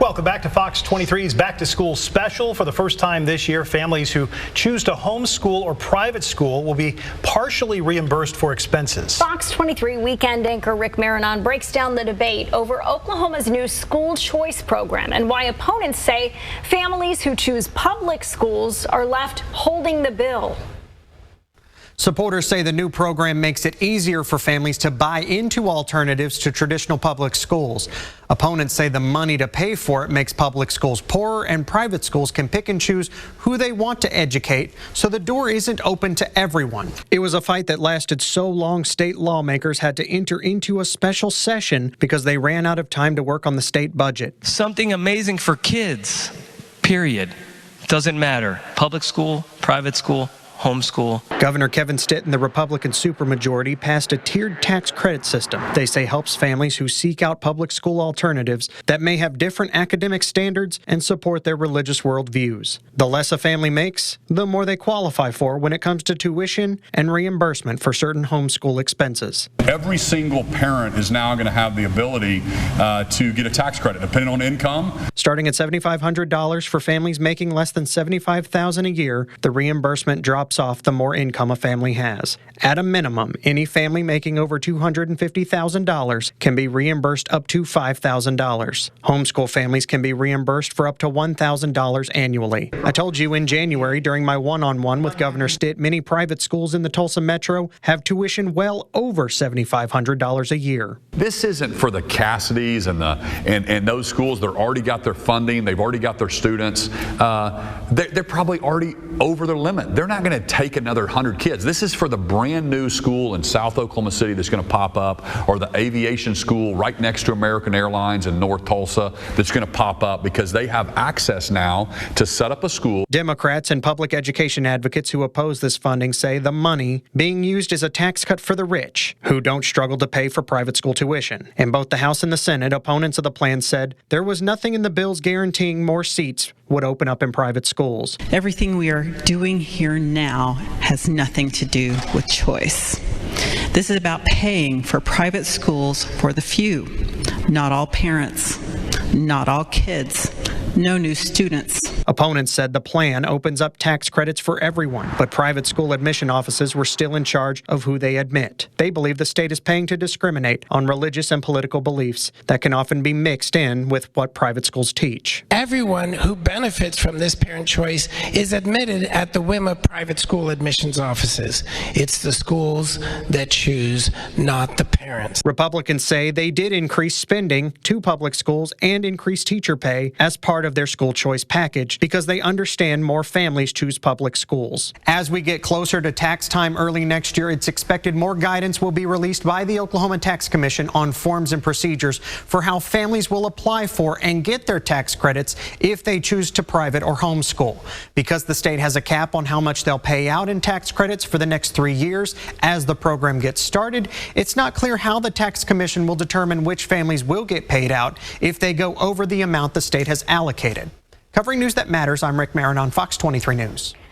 Welcome back to Fox 23's Back to School special. For the first time this year, families who choose to homeschool or private school will be partially reimbursed for expenses. Fox 23 weekend anchor Rick Marinon breaks down the debate over Oklahoma's new school choice program and why opponents say families who choose public schools are left holding the bill. Supporters say the new program makes it easier for families to buy into alternatives to traditional public schools. Opponents say the money to pay for it makes public schools poorer and private schools can pick and choose who they want to educate, so the door isn't open to everyone. It was a fight that lasted so long state lawmakers had to enter into a special session because they ran out of time to work on the state budget. Something amazing for kids, period. Doesn't matter. Public school, private school, homeschool. Governor Kevin Stitt and the Republican supermajority passed a tiered tax credit system they say helps families who seek out public school alternatives that may have different academic standards and support their religious worldviews. The less a family makes, the more they qualify for when it comes to tuition and reimbursement for certain homeschool expenses. Every single parent is now going to have the ability to get a tax credit depending on income. Starting at $7,500 for families making less than $75,000 a year, the reimbursement drops off the more income a family has. At a minimum, any family making over $250,000 can be reimbursed up to $5,000. Homeschool families can be reimbursed for up to $1,000 annually. I told you in January during my one-on-one with Governor Stitt, many private schools in the Tulsa Metro have tuition well over $7,500 a year. This isn't for the Cassidys and those schools that already got their funding, they've already got their students. They're probably already over their limit. They're not going to take another 100 kids. This is for the brand new school in South Oklahoma City that's going to pop up, or the aviation school right next to American Airlines in North Tulsa that's going to pop up because they have access now to set up a school. Democrats and public education advocates who oppose this funding say the money being used is a tax cut for the rich who don't struggle to pay for private school tuition. In both the House and the Senate, opponents of the plan said there was nothing in the bills guaranteeing more seats would open up in private schools. Everything we are doing here now has nothing to do with choice. This is about paying for private schools for the few, not all parents, not all kids, no new students. Opponents said the plan opens up tax credits for everyone, but private school admission offices were still in charge of who they admit. They believe the state is paying to discriminate on religious and political beliefs that can often be mixed in with what private schools teach. Everyone who benefits from this parent choice is admitted at the whim of private school admissions offices. It's the schools that choose, not the parents. Republicans say they did increase spending to public schools and increase teacher pay as part of their school choice package because they understand more families choose public schools. As we get closer to tax time early next year, it's expected more guidance will be released by the Oklahoma Tax Commission on forms and procedures for how families will apply for and get their tax credits if they choose to private or homeschool. Because the state has a cap on how much they'll pay out in tax credits for the next 3 years as the program gets started, it's not clear how the Tax Commission will determine which families will get paid out if they go over the amount the state has allocated. Covering news that matters, I'm Rick Marinon, Fox 23 News.